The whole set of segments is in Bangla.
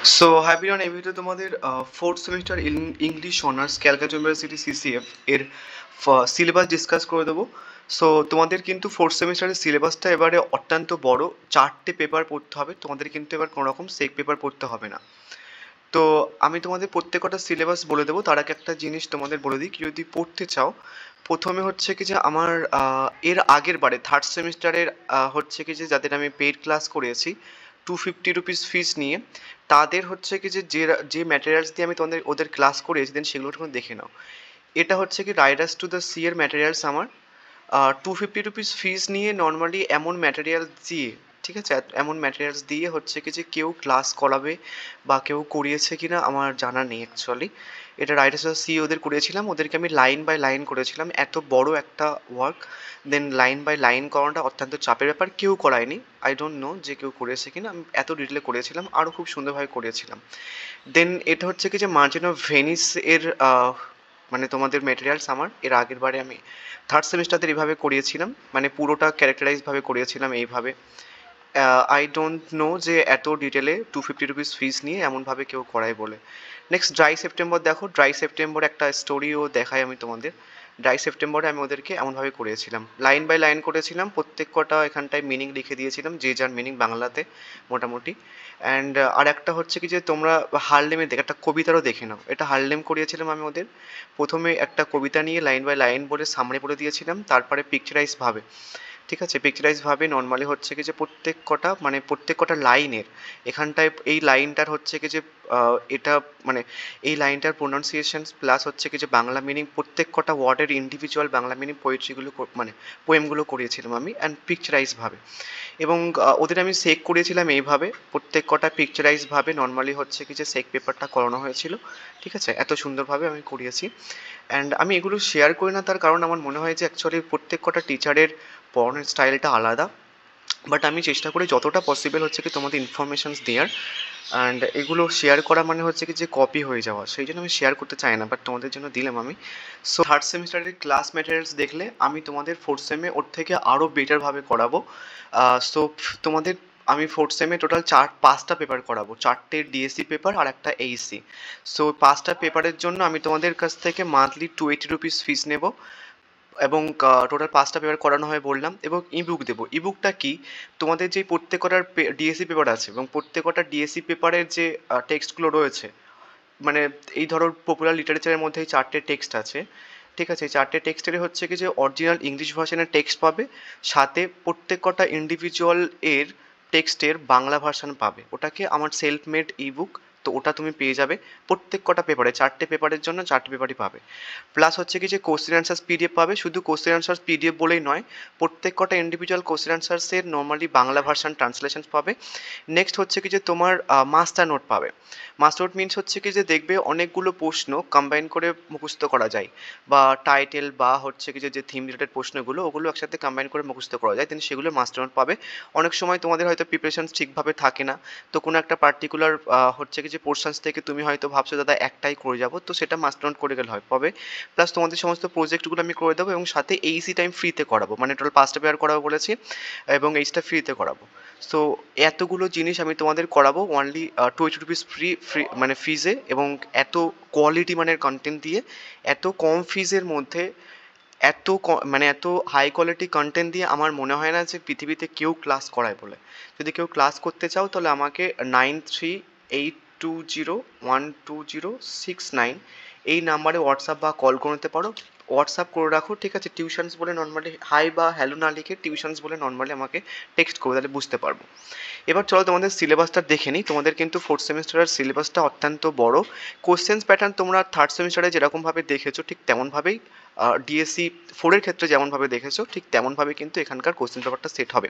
সো হাই এভরিওয়ান, এই ভিডিও তোমাদের fourth semester English honours Calcutta university CCF এর সিলেবাস ডিসকাস করে দেবো। সো তোমাদের কিন্তু ফোর্থ সেমিস্টারের সিলেবাসটা এবারে অত্যন্ত বড়, 4টে পেপার পড়তে হবে তোমাদের, কিন্তু এবার কোনো রকম সেক পেপার পড়তে হবে না। তো আমি তোমাদের প্রত্যেকটা সিলেবাস বলে দেবো, তার আগে একটা জিনিস তোমাদের বলে দিই, কি যদি পড়তে চাও প্রথমে হচ্ছে কি যে আমার এর আগের বারে থার্ড সেমিস্টারের হচ্ছে কি যে যাদের আমি পেইড ক্লাস করিয়েছি 250 রুপিস ফিস নিয়ে, তাদের হচ্ছে কি যে যে ম্যাটেরিয়ালস দিয়ে আমি তোমাদের ওদের ক্লাস করিয়েছি দেন সেগুলো একটু দেখে নাও। এটা হচ্ছে কি রাইডার্স টু দ্য সি এর ম্যাটেরিয়ালস আমার 250 রুপিস ফিস নিয়ে নর্মালি এমন ম্যাটেরিয়াল দিয়ে, ঠিক আছে, এমন ম্যাটেরিয়ালস দিয়ে হচ্ছে কি যে কেউ ক্লাস করাবে বা কেউ করিয়েছে কিনা আমার জানা নেই অ্যাকচুয়ালি। এটা রাইটার্স সি ওদের করিয়েছিলাম, ওদেরকে আমি লাইন বাই লাইন করেছিলাম, এত বড় একটা work then line by line করানোটা অত্যন্ত চাপের ব্যাপার, কেউ করায়নি। আই ডোন্ট নো যে কেউ করেছে কিনা, আমি এত ডিটেলে করেছিলাম, আরও খুব সুন্দরভাবে করেছিলাম। দেন এটা হচ্ছে কি যে মার্জিন অফ ভেনিস এর মানে তোমাদের মেটেরিয়ালস আমার এর আগের বারে আমি থার্ড সেমিস্টারদের এইভাবে করিয়েছিলাম, মানে পুরোটা ক্যারেক্টারাইজভাবে করিয়েছিলাম এইভাবে। আই ডোন্ট নো যে এত ডিটেলে 250 রুপিস ফিস নিয়ে এমনভাবে কেউ করায় বলে। নেক্সট ড্রাই সেপ্টেম্বর দেখো, ড্রাই সেপ্টেম্বর একটা স্টোরিও দেখাই আমি তোমাদের। ড্রাই সেপ্টেম্বরে আমি ওদেরকে এমনভাবে করিয়েছিলাম, লাইন বাই লাইন করেছিলাম, প্রত্যেক কটা এখানটায় মিনিং লিখে দিয়েছিলাম, যে যার মিনিং বাংলাতে মোটামুটি। অ্যান্ড আর একটা হচ্ছে কি যে তোমরা হারলেমে দেখে একটা কবিতারও দেখে নাও, এটা হারলেম করিয়েছিলাম আমি ওদের। প্রথমে একটা কবিতা নিয়ে লাইন বাই লাইন বলে সামনে পড়ে দিয়েছিলাম, তারপরে পিকচারাইজ ভাবে, ঠিক আছে, পিকচারাইজভাবে নর্মালি হচ্ছে কি যে প্রত্যেক কটা মানে প্রত্যেক কটা লাইনের এখানটায় এই লাইনটার হচ্ছে কি যে এটা মানে এই লাইনটার প্রোনাউন্সিয়েশন প্লাস হচ্ছে কি যে বাংলা মিনিং, প্রত্যেক কটা ওয়ার্ডের ইন্ডিভিজুয়াল বাংলা মিনিং পোয়েট্রিগুলো মানে পোয়েমগুলো করিয়েছিলাম আমি অ্যান্ড পিকচারাইজভাবে। এবং ওদের আমি সেক করিয়েছিলাম এইভাবে, প্রত্যেক কটা পিকচারাইজভাবে নর্মালি হচ্ছে কি যে সেক পেপারটা করানো হয়েছিল, ঠিক আছে, এত সুন্দরভাবে আমি করিয়েছি। অ্যান্ড আমি এগুলো শেয়ার করি না, তার কারণ আমার মনে হয় যে অ্যাকচুয়ালি প্রত্যেক কটা টিচারের পড়ানোর স্টাইলটা আলাদা, বাট আমি চেষ্টা করি যতটা পসিবল হচ্ছে কি তোমাদের ইনফরমেশনস দেওয়ার। অ্যান্ড এগুলো শেয়ার করা মানে হচ্ছে কি যে কপি হয়ে যাওয়া, সেই জন্য আমি শেয়ার করতে চাই না, বাট তোমাদের জন্য দিলাম আমি। সো থার্ড সেমিস্টারের ক্লাস ম্যাটেরিয়ালস দেখলে আমি তোমাদের ফোর্থ সেমে ওর থেকে আরও বেটারভাবে করাবো। সো তোমাদের আমি ফোর্থ সেমে টোটাল 5টা পেপার করাবো, 4টে ডিএসসি পেপার আর একটা এইসি। সো 5টা পেপারের জন্য আমি তোমাদের কাছ থেকে মান্থলি 280 রুপিস ফিস নেব, এবং টোটাল 5টা পেপার করানো হয় বললাম, এবং ইবুক দেবো। ইবুকটা কি, তোমাদের যে প্রত্যেকটার ডিএসসি পেপার আছে এবং প্রত্যেকটা ডিএসসি পেপারের যে টেক্সটগুলো রয়েছে, মানে এই ধরো পপুলার লিটারেচারের মধ্যে এই 4টে টেক্সট আছে, ঠিক আছে, এই 4টে টেক্সটের হচ্ছে কি যে অরিজিনাল ইংলিশ ভার্সনের টেক্সট পাবে, সাথে প্রত্যেক কটা ইন্ডিভিজুয়াল এর টেক্সটের বাংলা ভার্সন পাবে, ওটাকে আমার সেলফ মেড ইবুক। তো ওটা তুমি পেয়ে যাবে প্রত্যেক কটা পেপারে, 4টে পেপারের জন্য 4টে পেপারই পাবে। প্লাস হচ্ছে কি যে কোশ্চেন অ্যান্সার্স পিডিএফ পাবে, শুধু কোশ্চেন অ্যান্সার্স পিডিএফ বলেই নয়, প্রত্যেক কটা ইন্ডিভিজুয়াল কোশ্চেন অ্যান্সার্সের নর্মালি বাংলা ভার্সন ট্রান্সলেশন পাবে। নেক্সট হচ্ছে কি যে তোমার মাস্টার নোট পাবে। মাস্টার নোট মিনস হচ্ছে কি যে দেখবে অনেকগুলো প্রশ্ন কম্বাইন করে মুখস্থ করা যায়, বা টাইটেল বা হচ্ছে কি যে থিম রিলেটেড প্রশ্নগুলো ওগুলো একসাথে কম্বাইন করে মুখস্থ করা যায়, কিন্তু সেগুলো মাস্টার নোট পাবে। অনেক সময় তোমাদের হয়তো প্রিপারেশন ঠিকভাবে থাকে না, তো কোনো একটা পার্টিকুলার হচ্ছে কি যে পোর্শনস থেকে তুমি হয়তো ভাবছো দাদা একটাই করে যাবো, তো সেটা মাস্টার নোট করে গেলে হয় পাবে। প্লাস তোমাদের সমস্ত প্রজেক্টগুলো আমি করে দেবো, এবং সাথে এইসি টাইম ফ্রিতে করাবো, মানে টোটাল 5টা পেয়ার করাবো বলেছি, এবং এইচটা ফ্রিতে করাবো। সো এতগুলো জিনিস আমি তোমাদের করাবো অনলি 20 রুপিস ফ্রি মানে ফিজে, এবং এত কোয়ালিটি মানের কন্টেন্ট দিয়ে, এত কম ফিজের মধ্যে মানে এত হাই কোয়ালিটি কন্টেন্ট দিয়ে আমার মনে হয় না যে পৃথিবীতে কেউ ক্লাস করায় বলে। যদি কেউ ক্লাস করতে চাও তাহলে আমাকে 9382012069 এই নাম্বারে হোয়াটসঅ্যাপ বা কল করে নিতে পারো। হোয়াটসঅ্যাপ করে রাখো, ঠিক আছে, টিউশনস বলে নর্মালি হাই বা হ্যালো না লিখে টিউশনস বলে নর্মালি আমাকে টেক্সট করো, তাহলে বুঝতে পারবো। এবার চলো তোমাদের সিলেবাসটা দেখে নিই। তোমাদের কিন্তু ফোর্থ সেমিস্টারের সিলেবাসটা অত্যন্ত বড়। কোশ্চেন্স প্যাটার্ন তোমরা থার্ড সেমিস্টারে যেরকমভাবে দেখেছো ঠিক তেমনভাবেই ডিএসসি ফোরের ক্ষেত্রে যেমনভাবে দেখেছো ঠিক তেমনভাবে কিন্তু এখানকার কোশ্চেন পেপারটা সেট হবে।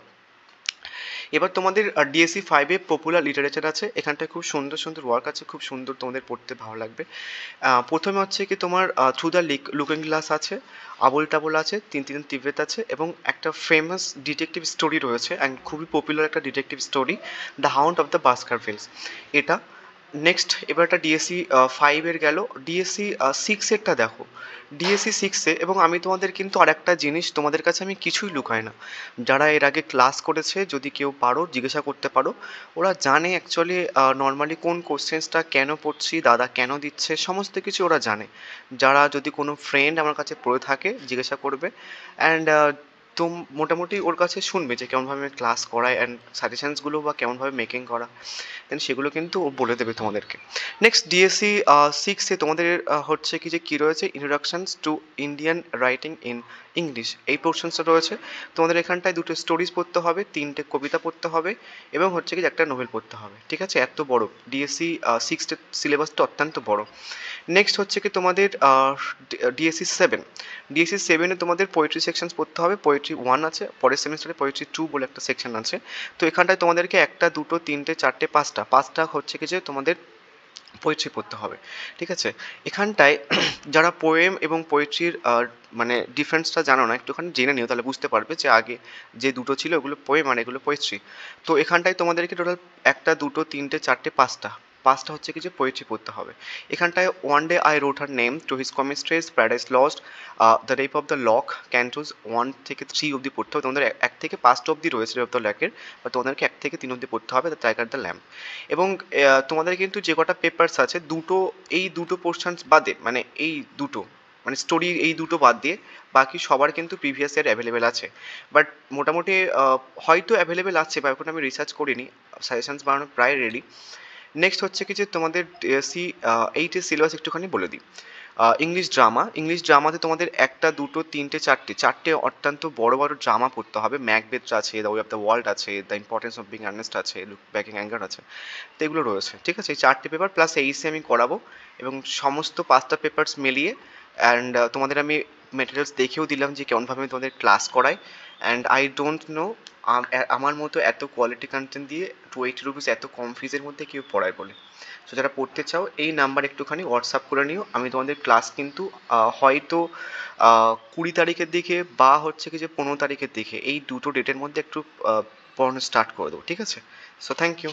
এবার তোমাদের ডিএসসি ফাইভে পপুলার লিটারেচার আছে, এখানটায় খুব সুন্দর সুন্দর ওয়ার্ক আছে, খুব সুন্দর, তোমাদের পড়তে ভালো লাগবে। প্রথমে হচ্ছে কি তোমার থ্রু দ্য লুকিং গ্লাস আছে, আবোল টাবোল আছে, তিন তিন তিব্বত আছে, এবং একটা ফেমাস ডিটেকটিভ স্টোরি রয়েছে, অ্যান্ড খুবই পপুলার একটা detective story, the hound of the Baskervilles. এটা নেক্সট এবার একটা ডিএসসি 5 এর গেল। ডিএসসি 6 এরটা দেখো। ডিএসসি 6 এ, এবং আমি তোমাদের কিন্তু আরেকটা জিনিস তোমাদের কাছে আমি কিছুই লুকাই না। যারা এর আগে ক্লাস করেছে যদি কেউ পারো জিজ্ঞাসা করতে পারো। ওরা জানে অ্যাকচুয়ালি নর্মালি কোন কোশ্চেন্সটা কেন পড়ছি, দাদা কেন দিচ্ছে, সমস্ত কিছু ওরা জানে। যারা যদি কোনো ফ্রেন্ড আমার কাছে পড়ে থাকে জিজ্ঞাসা করবে, অ্যান্ড তো মোটামুটি ওর কাছে শুনবে যে কেমনভাবে আমি ক্লাস করাই, অ্যান্ড সাজেশনসগুলো বা কেমনভাবে মেকিং করা, দেন সেগুলো কিন্তু ও বলে দেবে তোমাদেরকে। নেক্সট ডিএসসি 6 এ তোমাদের হচ্ছে কি যে কী রয়েছে, introductions to Indian writing in English, এই পোর্শনসটা রয়েছে। তোমাদের এখানটায় দুটো স্টোরিজ পড়তে হবে, তিনটে কবিতা পড়তে হবে, এবং হচ্ছে কি যে একটা নোভেল পড়তে হবে। ঠিক আছে, এত বড় ডিএসসি 6 এর সিলেবাসটা অত্যন্ত বড়। নেক্সট হচ্ছে কি তোমাদের ডিএসসি 7। ডিএসসি 7-এ তোমাদের পোয়েট্রি সেকশনস পড়তে হবে। পোয়েট্রি 1 আছে, পরের সেমিস্টারে পোয়েট্রি 2 বলে একটা সেকশন আছে। তো এখানটায় তোমাদেরকে একটা, দুটো, তিনটে, চারটে, পাঁচটা হচ্ছে কি যে তোমাদের পোয়েট্রি পড়তে হবে। ঠিক আছে, এখানটায় যারা পোয়েম এবং পোয়েট্রির মানে ডিফারেন্সটা জানো না, একটুখানি জেনে নিও, তাহলে বুঝতে পারবে যে আগে যে দুটো ছিল ওগুলো পোয়েম আর এগুলো পোয়েট্রি। তো এখানটায় তোমাদেরকে টোটাল একটা, দুটো, তিনটে, চারটে, পাঁচটা হচ্ছে কি যে পোয়েট্রি পড়তে হবে। এখানটায় one day I wrote her name to his coy mistress paradise lost, the rape of the lock, cantos 1 থেকে 3 অবধি পড়তে হবে তোমাদের। 1 থেকে 5টা অবধি রয়েছে রেপ অফ দ্য লকের, বা তোমাদেরকে 1 থেকে 3 অবধি পড়তে হবে, দ্য টাইগার দ্য ল্যাম্প। এবং তোমাদের কিন্তু যে কটা পেপারস আছে দুটো, এই দুটো পোর্শনস বাদে, মানে এই দুটো, মানে স্টোরি এই দুটো বাদ দিয়ে বাকি সবার কিন্তু প্রিভিয়াস ইয়ার অ্যাভেলেবেল আছে। বাট মোটামুটি হয়তো অ্যাভেলেবেল আছে, বা এখন আমি রিসার্চ করিনি, সাজেশনস বানানো প্রায় রেডি। নেক্সট হচ্ছে কি যে তোমাদের এইটের সিলেবাস একটুখানি বলে দিই। ইংলিশ ড্রামা, ইংলিশ ড্রামাতে তোমাদের একটা, দুটো, তিনটে, চারটে অত্যন্ত বড় বড় ড্রামা পড়তে হবে। ম্যাকবেথ আছে, the way of the world আছে, the importance of being earnest আছে, লুক ব্যাকিং অ্যাঙ্গার আছে। তো এগুলো রয়েছে। ঠিক আছে, এই চারটে পেপার প্লাস এইসে আমি করাবো, এবং সমস্ত 5টা পেপারস মিলিয়ে, অ্যান্ড তোমাদের আমি মেটেরিয়ালস দেখেও দিলাম যে কেমনভাবে আমি তোমাদের ক্লাস করাই। অ্যান্ড আই ডোন্ট নো আমার মতো এত কোয়ালিটি কন্টেন্ট দিয়ে 280 রুপিস এত কম ফিজের মধ্যে কেউ পড়ায় বলে। সো যারা পড়তে চাও এই নাম্বার একটুখানি হোয়াটসঅ্যাপ করে নিও। আমি তোমাদের ক্লাস কিন্তু হয়তো 20 তারিখের দিকে বা হচ্ছে কি যে 15 তারিখের দিকে, এই দুটো ডেটের মধ্যে একটু পড়ানো স্টার্ট করে দেবো। ঠিক আছে, সো থ্যাংক ইউ।